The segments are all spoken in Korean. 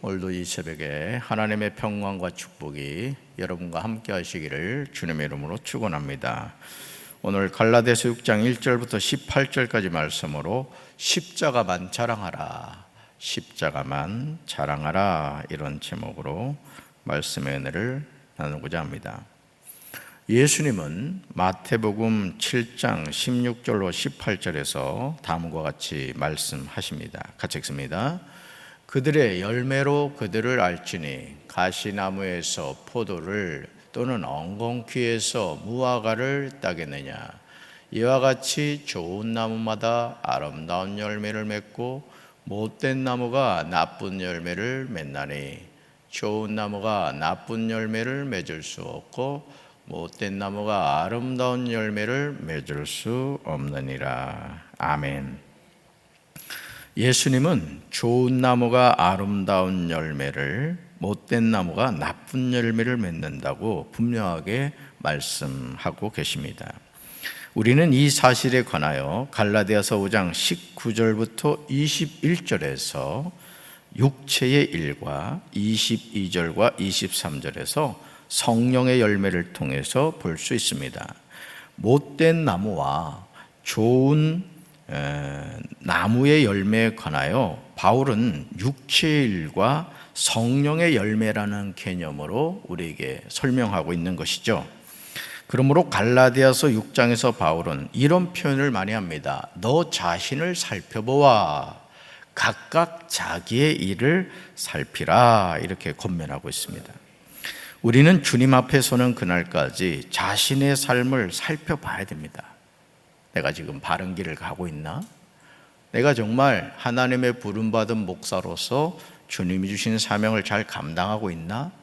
오늘도 이 새벽에 하나님의 평강과 축복이 여러분과 함께 하시기를 주님의 이름으로 축원합니다. 오늘 갈라디아서 6장 1절부터 18절까지 말씀으로 십자가만 자랑하라, 십자가만 자랑하라, 이런 제목으로 말씀의 은혜를 나누고자 합니다. 예수님은 마태복음 7장 16절로 18절에서 다음과 같이 말씀하십니다. 같이 읽습니다. 그들의 열매로 그들을 알지니 가시나무에서 포도를 또는 엉겅퀴에서 무화과를 따겠느냐. 이와 같이 좋은 나무마다 아름다운 열매를 맺고 못된 나무가 나쁜 열매를 맺나니 좋은 나무가 나쁜 열매를 맺을 수 없고 못된 나무가 아름다운 열매를 맺을 수 없느니라. 아멘. 예수님은 좋은 나무가 아름다운 열매를, 못된 나무가 나쁜 열매를 맺는다고 분명하게 말씀하고 계십니다. 우리는 이 사실에 관하여 갈라디아서 5장 19절부터 21절에서 육체의 일과 22절과 23절에서 성령의 열매를 통해서 볼 수 있습니다. 못된 나무와 좋은 나무의 열매에 관하여 바울은 육체의 일과 성령의 열매라는 개념으로 우리에게 설명하고 있는 것이죠. 그러므로 갈라디아서 6장에서 바울은 이런 표현을 많이 합니다. 너 자신을 살펴보아 각각 자기의 일을 살피라, 이렇게 권면하고 있습니다. 우리는 주님 앞에 서는 그날까지 자신의 삶을 살펴봐야 됩니다. 내가 지금 바른 길을 가고 있나? 내가 정말 하나님의 부름받은 목사로서 주님이 주신 사명을 잘 감당하고 있나?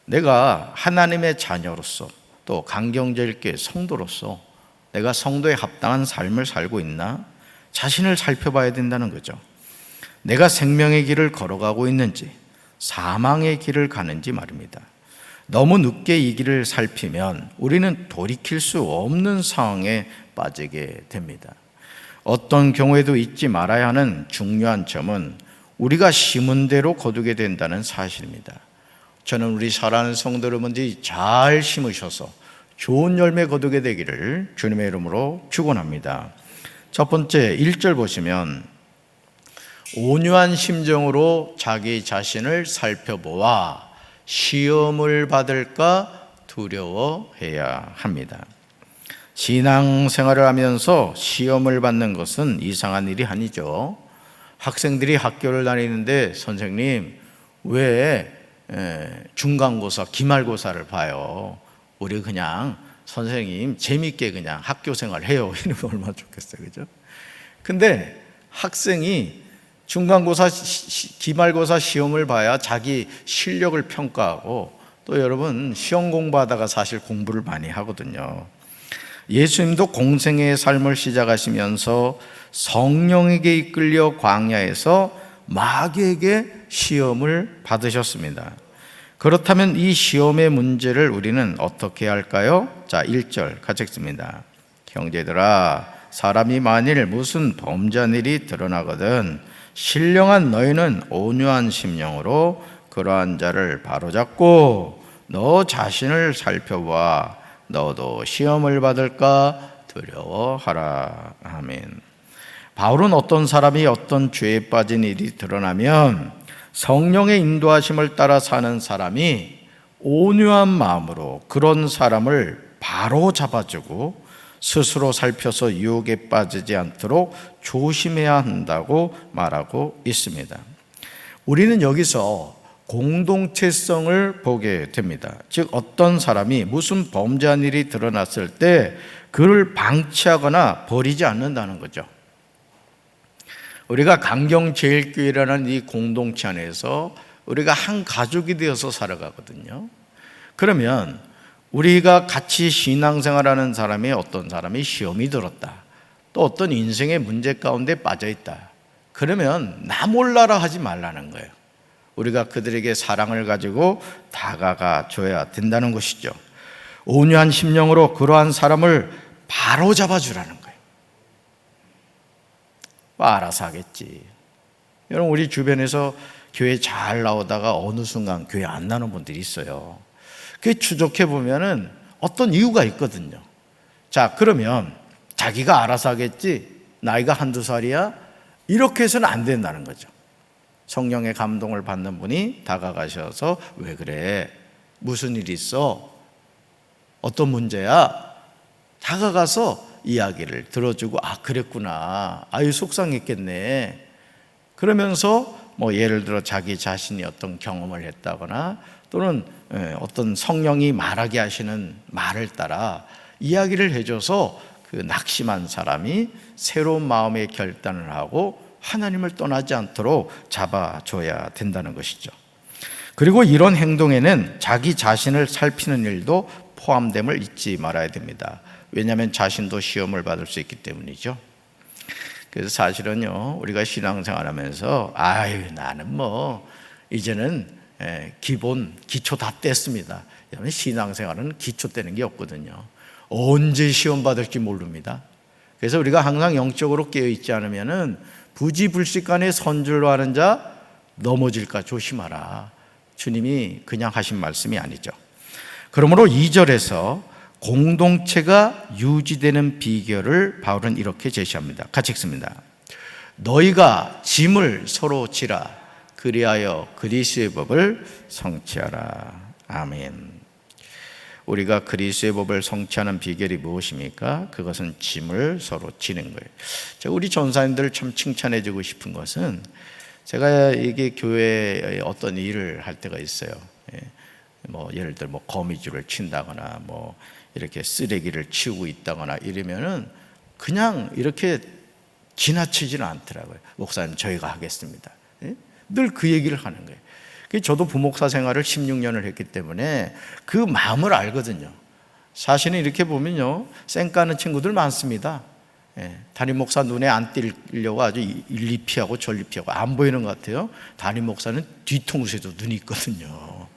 내가 하나님의 자녀로서 또 강경제일교회 성도로서 내가 성도에 합당한 삶을 살고 있나? 자신을 살펴봐야 된다는 거죠. 내가 생명의 길을 걸어가고 있는지 사망의 길을 가는지 말입니다. 너무 늦게 이 길을 살피면 우리는 돌이킬 수 없는 상황에 빠지게 됩니다. 어떤 경우에도 잊지 말아야 하는 중요한 점은 우리가 심은 대로 거두게 된다는 사실입니다. 저는 우리 사랑하는 성도 여러분들이 잘 심으셔서 좋은 열매 거두게 되기를 주님의 이름으로 축원합니다. 첫 번째 1절 보시면 온유한 심정으로 자기 자신을 살펴보아 시험을 받을까 두려워해야 합니다. 신앙생활을 하면서 시험을 받는 것은 이상한 일이 아니죠. 학생들이 학교를 다니는데 선생님 왜 중간고사, 기말고사를 봐요? 우리 그냥 선생님 재밌게 그냥 학교생활 해요. 이러면 얼마나 좋겠어요, 그죠? 근데 학생이 중간고사, 기말고사 시험을 봐야 자기 실력을 평가하고 또 여러분 시험 공부하다가 사실 공부를 많이 하거든요. 예수님도 공생애의 삶을 시작하시면서 성령에게 이끌려 광야에서 마귀에게 시험을 받으셨습니다. 그렇다면 이 시험의 문제를 우리는 어떻게 해야 할까요? 자, 1절 같이 읽습니다. 형제들아, 사람이 만일 무슨 범죄한 일이 드러나거든 신령한 너희는 온유한 심령으로 그러한 자를 바로잡고 너 자신을 살펴봐 너도 시험을 받을까 두려워하라. 아멘. 바울은 어떤 사람이 어떤 죄에 빠진 일이 드러나면 성령의 인도하심을 따라 사는 사람이 온유한 마음으로 그런 사람을 바로 잡아주고 스스로 살펴서 유혹에 빠지지 않도록 조심해야 한다고 말하고 있습니다. 우리는 여기서 공동체성을 보게 됩니다. 즉 어떤 사람이 무슨 범죄한 일이 드러났을 때 그를 방치하거나 버리지 않는다는 거죠. 우리가 강경제일교회라는 이 공동체 안에서 우리가 한 가족이 되어서 살아가거든요. 그러면 우리가 같이 신앙생활하는 사람이 어떤 사람이 시험이 들었다, 또 어떤 인생의 문제 가운데 빠져있다, 그러면 나 몰라라 하지 말라는 거예요. 우리가 그들에게 사랑을 가지고 다가가 줘야 된다는 것이죠. 온유한 심령으로 그러한 사람을 바로 잡아주라는 거예요. 알아서 하겠지. 여러분 우리 주변에서 교회 잘 나오다가 어느 순간 교회 안 나오는 분들이 있어요. 그게 추적해 보면은 어떤 이유가 있거든요. 자, 그러면 자기가 알아서 하겠지, 나이가 한두 살이야, 이렇게 해서는 안 된다는 거죠. 성령의 감동을 받는 분이 다가가셔서 왜 그래? 무슨 일 있어? 어떤 문제야? 다가가서 이야기를 들어주고, 아, 그랬구나. 아유, 속상했겠네. 그러면서 뭐 예를 들어 자기 자신이 어떤 경험을 했다거나 또는 어떤 성령이 말하게 하시는 말을 따라 이야기를 해줘서 그 낙심한 사람이 새로운 마음의 결단을 하고 하나님을 떠나지 않도록 잡아줘야 된다는 것이죠. 그리고 이런 행동에는 자기 자신을 살피는 일도 포함됨을 잊지 말아야 됩니다. 왜냐하면 자신도 시험을 받을 수 있기 때문이죠. 그래서 사실은요, 우리가 신앙생활하면서 아유, 나는 뭐 이제는 기초 다 뗐습니다. 신앙생활은 기초 떼는 게 없거든요. 언제 시험 받을지 모릅니다. 그래서 우리가 항상 영적으로 깨어있지 않으면은 부지불식간에 선줄로 하는 자 넘어질까 조심하라. 주님이 그냥 하신 말씀이 아니죠. 그러므로 2절에서 공동체가 유지되는 비결을 바울은 이렇게 제시합니다. 같이 읽습니다. 너희가 짐을 서로 지라. 그리하여 그리스도의 법을 성취하라. 아멘. 우리가 그리스도의 법을 성취하는 비결이 무엇입니까? 그것은 짐을 서로 지는 거예요. 제가 우리 전사님들 참 칭찬해 주고 싶은 것은, 제가 이게 교회에 어떤 일을 할 때가 있어요. 뭐 예를 들어 뭐 거미줄을 친다거나 뭐 이렇게 쓰레기를 치우고 있다거나 이러면은 그냥 이렇게 지나치지는 않더라고요. 목사님, 저희가 하겠습니다. 늘 그 얘기를 하는 거예요. 저도 부목사 생활을 16년을 했기 때문에 그 마음을 알거든요. 사실은 이렇게 보면요, 쌩까는 친구들 많습니다. 담임 목사 눈에 안 띄려고 아주 일리 피하고 전리 피하고 안 보이는 것 같아요. 담임 목사는 뒤통수에도 눈이 있거든요.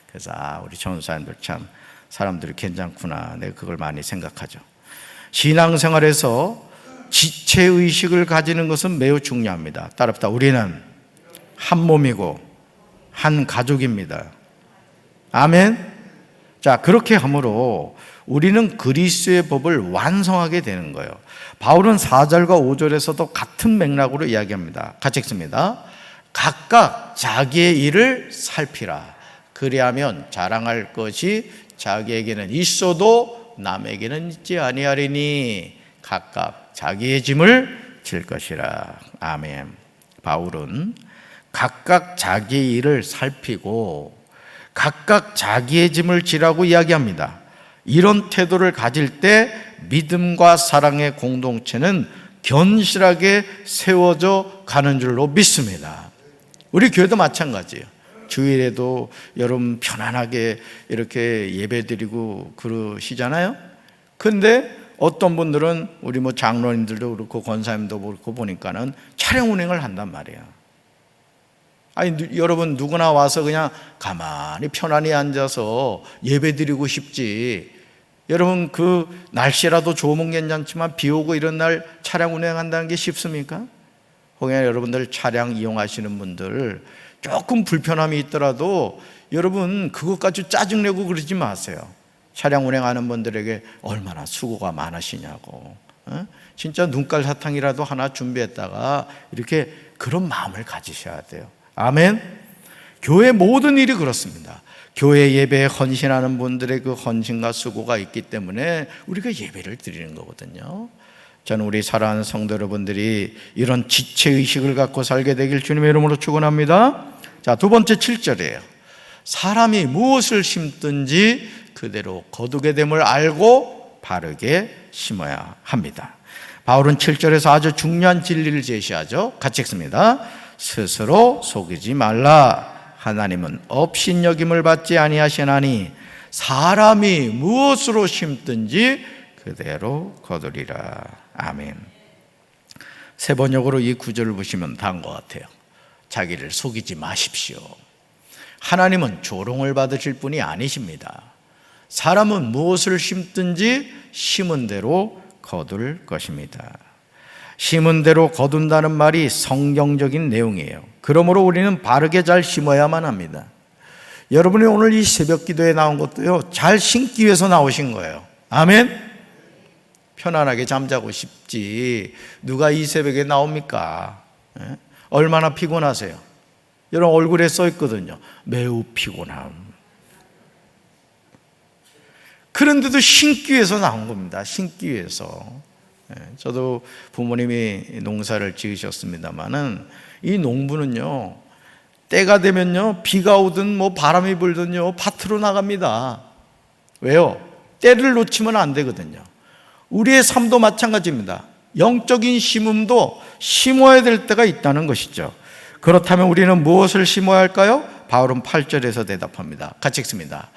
그래서 우리 전사님들 참 사람들이 괜찮구나, 내가 그걸 많이 생각하죠. 신앙생활에서 지체의식을 가지는 것은 매우 중요합니다. 따라합시다. 우리는 한 몸이고 한 가족입니다. 아멘. 자, 그렇게 함으로 우리는 그리스도의 법을 완성하게 되는 거예요. 바울은 4절과 5절에서도 같은 맥락으로 이야기합니다. 같이 읽습니다. 각각 자기의 일을 살피라. 그리하면 자랑할 것이 자기에게는 있어도 남에게는 있지 아니하리니 각각 자기의 짐을 질 것이라. 아멘. 바울은 각각 자기의 일을 살피고 각각 자기의 짐을 지라고 이야기합니다. 이런 태도를 가질 때 믿음과 사랑의 공동체는 견실하게 세워져 가는 줄로 믿습니다. 우리 교회도 마찬가지예요. 주일에도 여러분 편안하게 이렇게 예배드리고 그러시잖아요. 근데 어떤 분들은 우리 뭐 장로님들도 그렇고 권사님도 그렇고 보니까는 차량 운행을 한단 말이에요. 아니, 여러분 누구나 와서 그냥 가만히 편안히 앉아서 예배드리고 싶지. 여러분 그 날씨라도 좋으면 괜찮지만 비 오고 이런 날 차량 운행한다는 게 쉽습니까? 혹여나 여러분들 차량 이용하시는 분들 조금 불편함이 있더라도 여러분 그것 가지고 짜증내고 그러지 마세요. 차량 운행하는 분들에게 얼마나 수고가 많으시냐고. 진짜 눈깔 사탕이라도 하나 준비했다가 이렇게 그런 마음을 가지셔야 돼요. 아멘. 교회 모든 일이 그렇습니다. 교회 예배에 헌신하는 분들의 그 헌신과 수고가 있기 때문에 우리가 예배를 드리는 거거든요. 저는 우리 사랑하는 성도 여러분들이 이런 지체의식을 갖고 살게 되길 주님의 이름으로 축원합니다. 자, 두 번째 7절이에요. 사람이 무엇을 심든지 그대로 거두게 됨을 알고 바르게 심어야 합니다. 바울은 7절에서 아주 중요한 진리를 제시하죠. 같이 읽습니다. 스스로 속이지 말라. 하나님은 업신여김을 받지 아니하시나니 사람이 무엇으로 심든지 그대로 거두리라. 아멘. 세 번역으로 이 구절을 보시면 다인 것 같아요. 자기를 속이지 마십시오. 하나님은 조롱을 받으실 분이 아니십니다. 사람은 무엇을 심든지 심은 대로 거둘 것입니다. 심은 대로 거둔다는 말이 성경적인 내용이에요. 그러므로 우리는 바르게 잘 심어야만 합니다. 여러분이 오늘 이 새벽 기도에 나온 것도요, 잘 심기 위해서 나오신 거예요. 아멘? 편안하게 잠자고 싶지 누가 이 새벽에 나옵니까? 얼마나 피곤하세요? 여러분 얼굴에 써 있거든요. 매우 피곤함. 그런데도 심기 위해서 나온 겁니다. 심기 위해서. 저도 부모님이 농사를 지으셨습니다만은 이 농부는요, 때가 되면요, 비가 오든 뭐 바람이 불든요, 밭으로 나갑니다. 왜요? 때를 놓치면 안 되거든요. 우리의 삶도 마찬가지입니다. 영적인 심음도 심어야 될 때가 있다는 것이죠. 그렇다면 우리는 무엇을 심어야 할까요? 바울은 8절에서 대답합니다. 같이 읽습니다.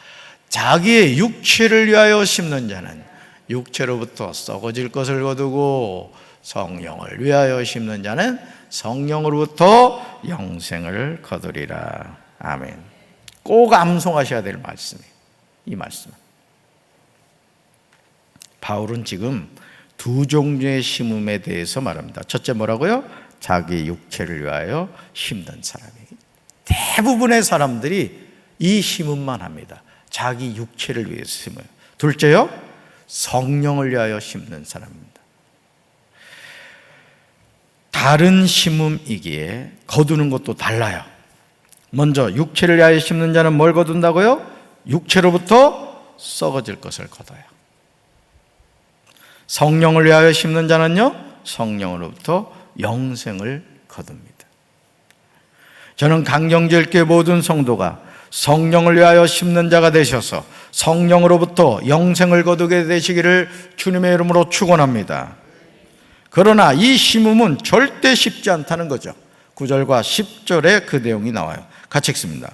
자기의 육체를 위하여 심는 자는 육체로부터 썩어질 것을 거두고, 성령을 위하여 심는 자는 성령으로부터 영생을 거두리라. 아멘. 꼭 암송하셔야 될 말씀이에요. 이 말씀. 바울은 지금 두 종류의 심음에 대해서 말합니다. 첫째 뭐라고요? 자기 육체를 위하여 심는 사람이에요. 대부분의 사람들이 이 심음만 합니다. 자기 육체를 위해서 심어요. 둘째요, 성령을 위하여 심는 사람입니다. 다른 심음이기에 거두는 것도 달라요. 먼저 육체를 위하여 심는 자는 뭘 거둔다고요? 육체로부터 썩어질 것을 거둬요. 성령을 위하여 심는 자는요, 성령으로부터 영생을 거둡니다. 저는 강경제일교회 모든 성도가 성령을 위하여 심는 자가 되셔서 성령으로부터 영생을 거두게 되시기를 주님의 이름으로 축원합니다. 그러나 이 심음은 절대 쉽지 않다는 거죠. 9절과 10절에 그 내용이 나와요. 같이 읽습니다.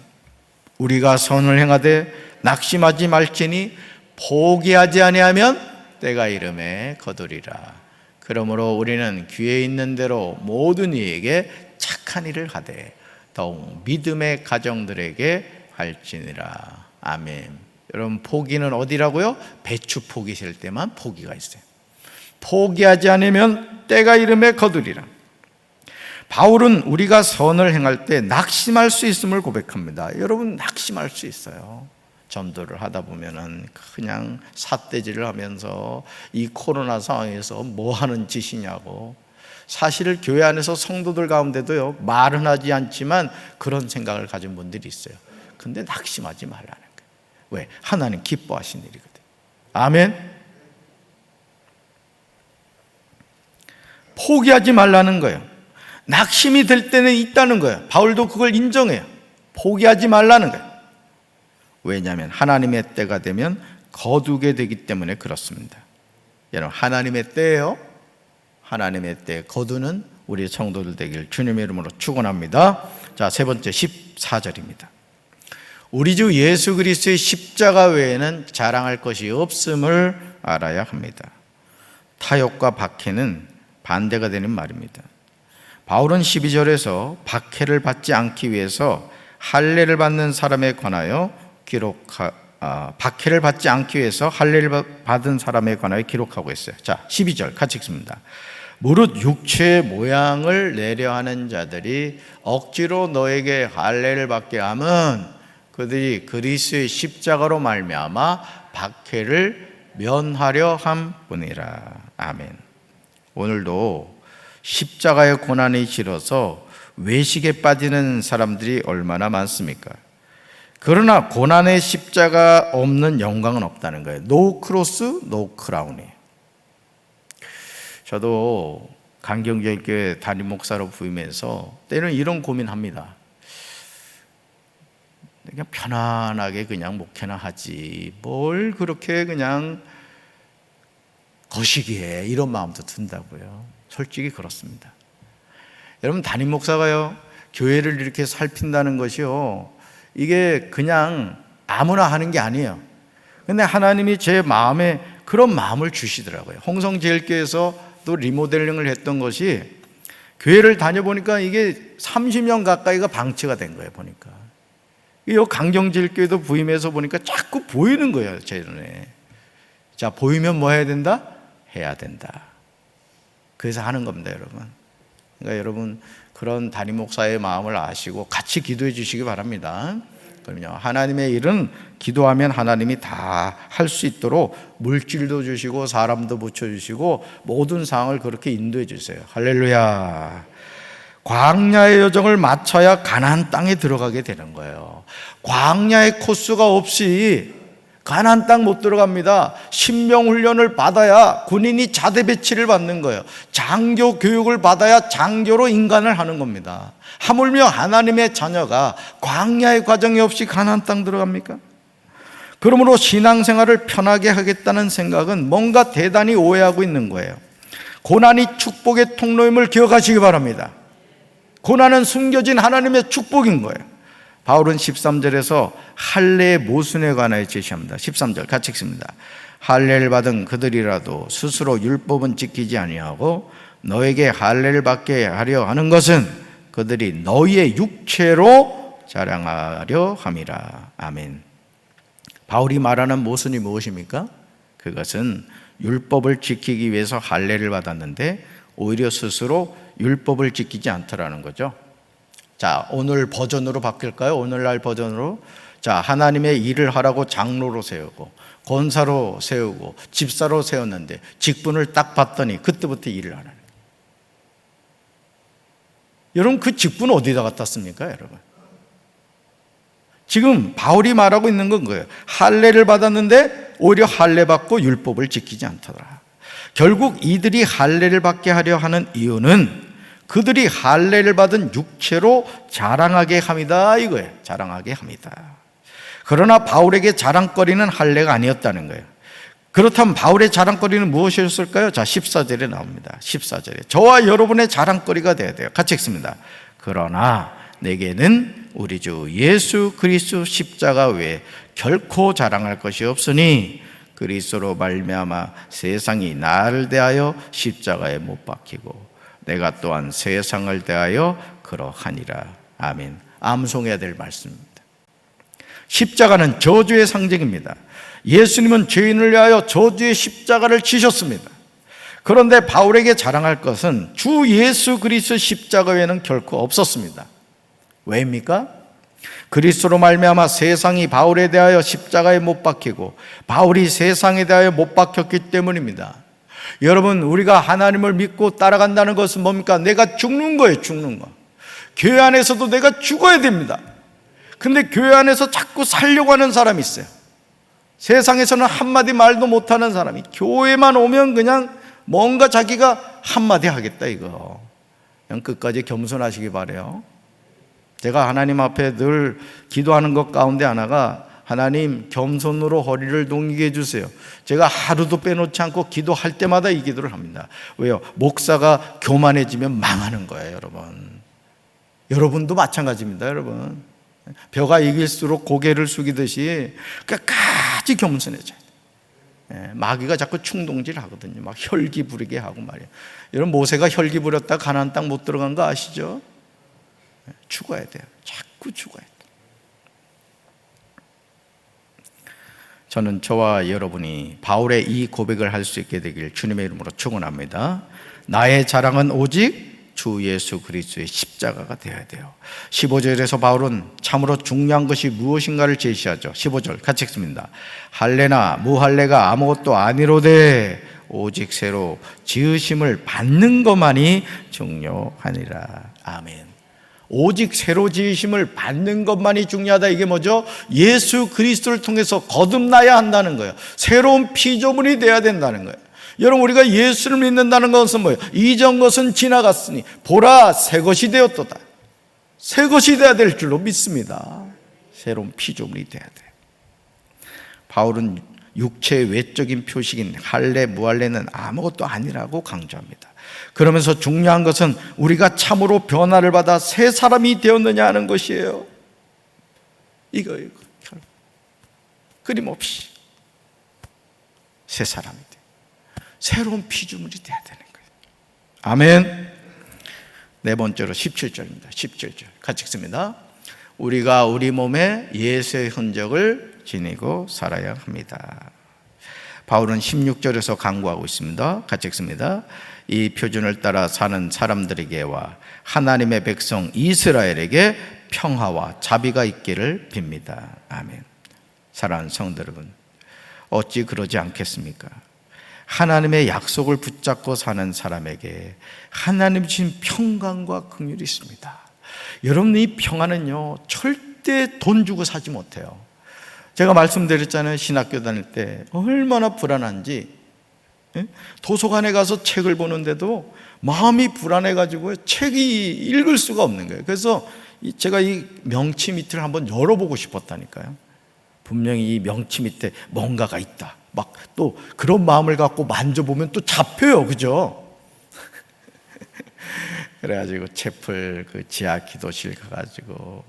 우리가 선을 행하되 낙심하지 말지니 포기하지 아니하면 때가 이름에 거두리라. 그러므로 우리는 귀에 있는 대로 모든 이에게 착한 일을 하되 더욱 믿음의 가정들에게 할지니라. 아멘. 여러분, 포기는 어디라고요? 배추 포기실 때만 포기가 있어요. 포기하지 않으면 때가 이름에 거두리라. 바울은 우리가 선을 행할 때 낙심할 수 있음을 고백합니다. 여러분, 낙심할 수 있어요. 전도를 하다 보면은 그냥 삿대질을 하면서 이 코로나 상황에서 뭐 하는 짓이냐고. 사실 교회 안에서 성도들 가운데도요, 말은 하지 않지만 그런 생각을 가진 분들이 있어요. 근데 낙심하지 말라는 거예요. 왜? 하나님 기뻐하신 일이거든요. 아멘. 포기하지 말라는 거예요. 낙심이 될 때는 있다는 거예요. 바울도 그걸 인정해요. 포기하지 말라는 거예요. 왜냐하면 하나님의 때가 되면 거두게 되기 때문에 그렇습니다. 여러분, 하나님의 때예요. 하나님의 때에 거두는 우리 성도들 되길 주님의 이름으로 축원합니다. 자, 세 번째 14절입니다. 우리 주 예수 그리스도의 십자가 외에는 자랑할 것이 없음을 알아야 합니다. 타협과 박해는 반대가 되는 말입니다. 바울은 12절에서 박해를 받지 않기 위해서 할례를 받는 사람에 관하여 박해를 받지 않기 위해서 할례를 받은 사람에 관하여 기록하고 있어요. 자, 12절 같이 읽습니다. 무릇 육체의 모양을 내려 하는 자들이 억지로 너에게 할례를 받게 하면 그들이 그리스도의 십자가로 말미암아 박해를 면하려 함뿐이라. 아멘. 오늘도 십자가의 고난이 싫어서 외식에 빠지는 사람들이 얼마나 많습니까? 그러나 고난의 십자가 없는 영광은 없다는 거예요. 노 크로스, 노 크라운이에요. 저도 강경제일교회 담임 목사로 부임해서 때는 이런 고민합니다. 그냥 편안하게 그냥 목회나 하지 뭘 그렇게 그냥 거시기해, 이런 마음도 든다고요. 솔직히 그렇습니다. 여러분, 담임 목사가요, 교회를 이렇게 살핀다는 것이요, 이게 그냥 아무나 하는 게 아니에요. 근데 하나님이 제 마음에 그런 마음을 주시더라고요. 홍성제일교회에서도 리모델링을 했던 것이, 교회를 다녀보니까 이게 30년 가까이가 방치가 된 거예요. 보니까 이 강경제일교회도 부임해서 보니까 자꾸 보이는 거예요, 제 눈에. 자, 보이면 뭐 해야 된다? 해야 된다. 그래서 하는 겁니다, 여러분. 그러니까 여러분, 그런 담임 목사의 마음을 아시고 같이 기도해 주시기 바랍니다. 그럼요, 하나님의 일은 기도하면 하나님이 다 할 수 있도록 물질도 주시고 사람도 붙여주시고 모든 상황을 그렇게 인도해 주세요. 할렐루야. 광야의 여정을 마쳐야 가나안 땅에 들어가게 되는 거예요. 광야의 코스가 없이 가나안 땅 못 들어갑니다. 신병 훈련을 받아야 군인이 자대 배치를 받는 거예요. 장교 교육을 받아야 장교로 인간을 하는 겁니다. 하물며 하나님의 자녀가 광야의 과정이 없이 가나안 땅 들어갑니까? 그러므로 신앙생활을 편하게 하겠다는 생각은 뭔가 대단히 오해하고 있는 거예요. 고난이 축복의 통로임을 기억하시기 바랍니다. 고난은 숨겨진 하나님의 축복인 거예요. 바울은 13절에서 할례의 모순에 관하여 제시합니다. 13절 같이 읽습니다. 할례를 받은 그들이라도 스스로 율법은 지키지 아니하고 너에게 할례를 받게 하려 하는 것은 그들이 너희의 육체로 자랑하려 함이라. 아멘. 바울이 말하는 모순이 무엇입니까? 그것은 율법을 지키기 위해서 할례를 받았는데 오히려 스스로 율법을 지키지 않더라는 거죠. 자, 오늘 버전으로 바뀔까요? 오늘날 버전으로. 자, 하나님의 일을 하라고 장로로 세우고 권사로 세우고 집사로 세웠는데 직분을 딱 봤더니 그때부터 일을 안 하는 거예요. 여러분, 그 직분 어디다 갖다 씁니까, 여러분? 지금 바울이 말하고 있는 건 거예요. 할례를 받았는데 오히려 할례 받고 율법을 지키지 않더라. 결국 이들이 할례를 받게 하려 하는 이유는 그들이 할례를 받은 육체로 자랑하게 합니다, 이거예요. 자랑하게 합니다. 그러나 바울에게 자랑거리는 할례가 아니었다는 거예요. 그렇다면 바울의 자랑거리는 무엇이었을까요? 자, 14절에 나옵니다. 14절에 저와 여러분의 자랑거리가 되어야 돼요. 같이 읽습니다. 그러나 내게는 우리 주 예수 그리스도 십자가 외에 결코 자랑할 것이 없으니 그리스도로 말미암아 세상이 나를 대하여 십자가에 못 박히고 내가 또한 세상을 대하여 그러하니라. 아멘. 암송해야 될 말씀입니다. 십자가는 저주의 상징입니다. 예수님은 죄인을 위하여 저주의 십자가를 지셨습니다. 그런데 바울에게 자랑할 것은 주 예수 그리스도 십자가 외에는 결코 없었습니다. 왜입니까? 그리스도로 말미암아 세상이 바울에 대하여 십자가에 못 박히고 바울이 세상에 대하여 못 박혔기 때문입니다. 여러분, 우리가 하나님을 믿고 따라간다는 것은 뭡니까? 내가 죽는 거예요, 죽는 거. 교회 안에서도 내가 죽어야 됩니다. 근데 교회 안에서 자꾸 살려고 하는 사람이 있어요. 세상에서는 한마디 말도 못하는 사람이 교회만 오면 그냥 뭔가 자기가 한마디 하겠다, 이거. 그냥 끝까지 겸손하시기 바라요. 제가 하나님 앞에 늘 기도하는 것 가운데 하나가 하나님, 겸손으로 허리를 동이게 해주세요. 제가 하루도 빼놓지 않고 기도할 때마다 이 기도를 합니다. 왜요? 목사가 교만해지면 망하는 거예요, 여러분. 여러분도 마찬가지입니다, 여러분. 벼가 이길수록 고개를 숙이듯이 끝까지 겸손해져야 돼요. 마귀가 자꾸 충동질 하거든요. 막 혈기 부리게 하고 말이에요. 여러분, 모세가 혈기 부렸다 가나안 땅 못 들어간 거 아시죠? 죽어야 돼요. 자꾸 죽어야 돼요. 저는 저와 여러분이 바울의 이 고백을 할 수 있게 되길 주님의 이름으로 축원합니다. 나의 자랑은 오직 주 예수 그리스도의 십자가가 되어야 돼요. 15절에서 바울은 참으로 중요한 것이 무엇인가를 제시하죠. 15절 같이 읽습니다. 할례나 무할례가 아무것도 아니로되 오직 새로 지으심을 받는 것만이 중요하니라. 아멘. 오직 새로 지으심을 받는 것만이 중요하다. 이게 뭐죠? 예수 그리스도를 통해서 거듭나야 한다는 거예요. 새로운 피조물이 돼야 된다는 거예요. 여러분, 우리가 예수를 믿는다는 것은 뭐예요? 이전 것은 지나갔으니 보라 새 것이 되었도다. 새 것이 돼야 될 줄로 믿습니다. 새로운 피조물이 돼야 돼요. 바울은 육체의 외적인 표식인 할례 무할례는 아무것도 아니라고 강조합니다. 그러면서 중요한 것은 우리가 참으로 변화를 받아 새 사람이 되었느냐 하는 것이에요. 이거 끊임없이 새 사람이 돼, 새로운 피조물이 돼야 되는 거예요. 아멘. 네 번째로 17절입니다. 17절 같이 읽습니다. 우리가 우리 몸에 예수의 흔적을 지니고 살아야 합니다. 바울은 16절에서 강구하고 있습니다. 같이 읽습니다. 이 표준을 따라 사는 사람들에게와 하나님의 백성 이스라엘에게 평화와 자비가 있기를 빕니다. 아멘. 사랑하는 성도 여러분, 어찌 그러지 않겠습니까? 하나님의 약속을 붙잡고 사는 사람에게 하나님 주신 평강과 긍휼이 있습니다. 여러분, 이 평안은요 절대 돈 주고 사지 못해요. 제가 말씀드렸잖아요. 신학교 다닐 때 얼마나 불안한지, 도서관에 가서 책을 보는데도 마음이 불안해가지고 책이 읽을 수가 없는 거예요. 그래서 제가 이 명치 밑을 한번 열어보고 싶었다니까요. 분명히 이 명치 밑에 뭔가가 있다, 막 또 그런 마음을 갖고 만져보면 또 잡혀요. 그죠? 그래가지고 채플 그 지하 기도실 가가지고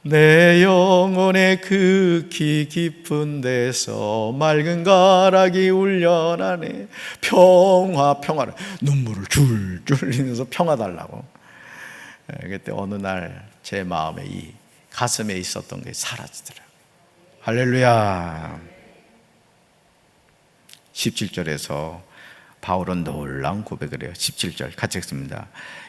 내 영혼의 극히 깊은 데서 맑은 가락이 울려나네 평화를 눈물을 줄줄 흘리면서 평화 달라고. 그때 어느 날 제 마음에 이 가슴에 있었던 게 사라지더라고요. 할렐루야. 17절에서 바울은 놀라운 고백을 해요. 17절 같이 읽습니다.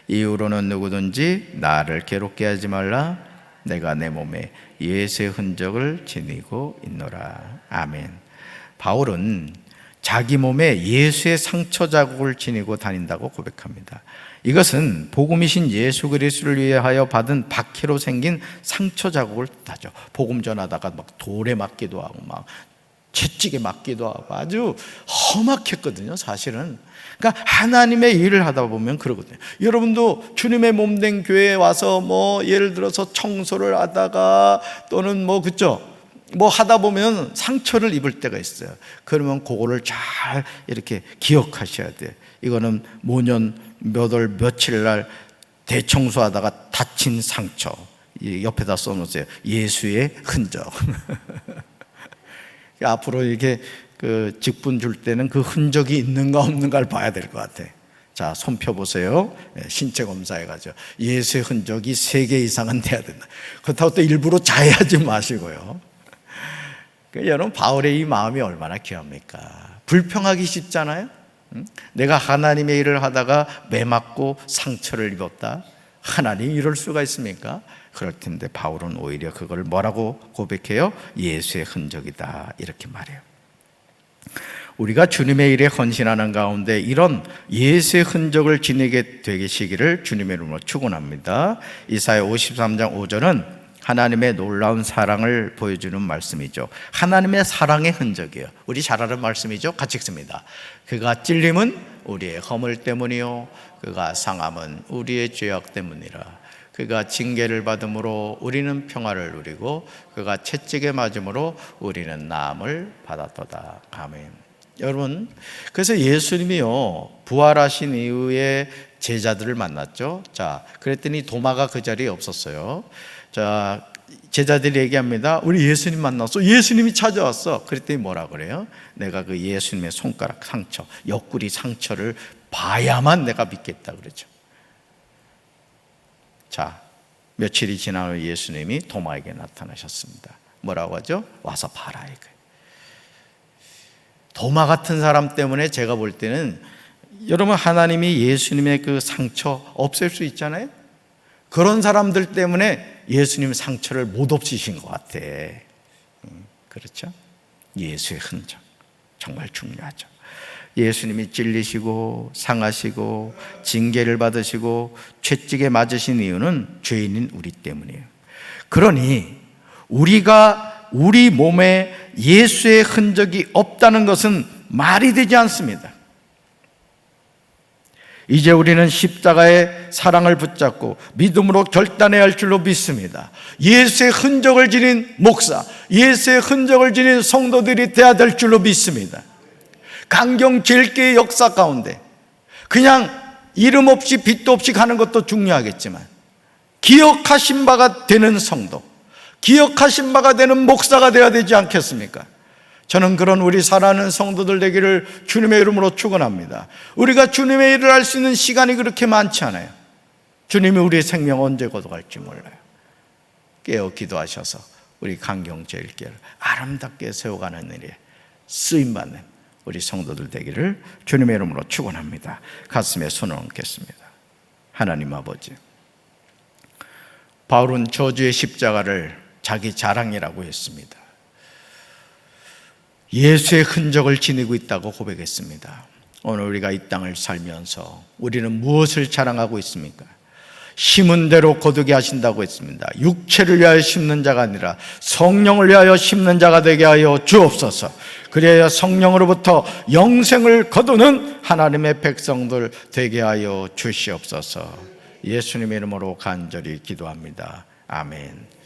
이후로는 누구든지 나를 괴롭게 하지 말라. 내가 내 몸에 예수의 흔적을 지니고 있노라. 아멘. 바울은 자기 몸에 예수의 상처 자국을 지니고 다닌다고 고백합니다. 이것은 복음이신 예수 그리스도를 위하여 받은 박해로 생긴 상처 자국을 뜻하죠. 복음 전하다가 막 돌에 맞기도 하고 막 채찍에 맞기도 하고 아주 험악했거든요, 사실은. 그러니까 하나님의 일을 하다 보면 그러거든요. 여러분도 주님의 몸된 교회에 와서 뭐 예를 들어서 청소를 하다가 또는 뭐 그죠? 뭐 하다 보면 상처를 입을 때가 있어요. 그러면 그거를 잘 이렇게 기억하셔야 돼요. 이거는 모년 몇 월 며칠 날 대청소하다가 다친 상처. 옆에다 써놓으세요. 예수의 흔적. 앞으로 이렇게 그 직분 줄 때는 그 흔적이 있는가 없는가를 봐야 될 것 같아. 자, 손 펴보세요. 신체 검사해가지고 예수의 흔적이 3개 이상은 돼야 된다. 그렇다고 또 일부러 자해하지 마시고요. 여러분, 바울의 이 마음이 얼마나 귀합니까? 불평하기 쉽잖아요. 내가 하나님의 일을 하다가 매맞고 상처를 입었다. 하나님 이럴 수가 있습니까? 그럴 텐데 바울은 오히려 그걸 뭐라고 고백해요? 예수의 흔적이다, 이렇게 말해요. 우리가 주님의 일에 헌신하는 가운데 이런 예수의 흔적을 지니게 되시기를 주님의 이름으로 축원합니다. 이사야 53장 5절은 하나님의 놀라운 사랑을 보여주는 말씀이죠. 하나님의 사랑의 흔적이에요. 우리 잘 아는 말씀이죠. 같이 읽습니다. 그가 찔림은 우리의 허물 때문이요 그가 상함은 우리의 죄악 때문이라. 그가 징계를 받음으로 우리는 평화를 누리고 그가 채찍에 맞음으로 우리는 나음을 받았도다. 아멘. 여러분, 그래서 예수님이요 부활하신 이후에 제자들을 만났죠. 자, 그랬더니 도마가 그 자리에 없었어요. 자, 제자들이 얘기합니다. 우리 예수님 만났어. 예수님이 찾아왔어. 그랬더니 뭐라 그래요? 내가 그 예수님의 손가락 상처, 옆구리 상처를 봐야만 내가 믿겠다 그러죠. 자, 며칠이 지난 후 예수님이 도마에게 나타나셨습니다. 뭐라고 하죠? 와서 봐라 이거예요. 도마 같은 사람 때문에 제가 볼 때는 여러분, 하나님이 예수님의 그 상처 없앨 수 있잖아요. 그런 사람들 때문에 예수님 상처를 못 없애신 것 같아. 그렇죠? 예수의 흔적 정말 중요하죠. 예수님이 찔리시고 상하시고 징계를 받으시고 채찍에 맞으신 이유는 죄인인 우리 때문이에요. 그러니 우리가 우리 몸에 예수의 흔적이 없다는 것은 말이 되지 않습니다. 이제 우리는 십자가의 사랑을 붙잡고 믿음으로 결단해야 할 줄로 믿습니다. 예수의 흔적을 지닌 목사, 예수의 흔적을 지닌 성도들이 되어야 될 줄로 믿습니다. 강경제일교회 역사 가운데 그냥 이름 없이 빛도 없이 가는 것도 중요하겠지만 기억하신 바가 되는 성도, 기억하신 바가 되는 목사가 되어야 되지 않겠습니까? 저는 그런 우리 사랑하는 성도들 되기를 주님의 이름으로 축원합니다. 우리가 주님의 일을 할 수 있는 시간이 그렇게 많지 않아요. 주님이 우리의 생명 언제 거둬갈지 몰라요. 깨어 기도하셔서 우리 강경제일교회를 아름답게 세워가는 일에 쓰임받는 우리 성도들 되기를 주님의 이름으로 축원합니다. 가슴에 손을 얹겠습니다. 하나님 아버지, 바울은 저주의 십자가를 자기 자랑이라고 했습니다. 예수의 흔적을 지니고 있다고 고백했습니다. 오늘 우리가 이 땅을 살면서 우리는 무엇을 자랑하고 있습니까? 심은 대로 거두게 하신다고 했습니다. 육체를 위하여 심는 자가 아니라 성령을 위하여 심는 자가 되게 하여 주옵소서. 그래야 성령으로부터 영생을 거두는 하나님의 백성들 되게 하여 주시옵소서. 예수님의 이름으로 간절히 기도합니다. 아멘.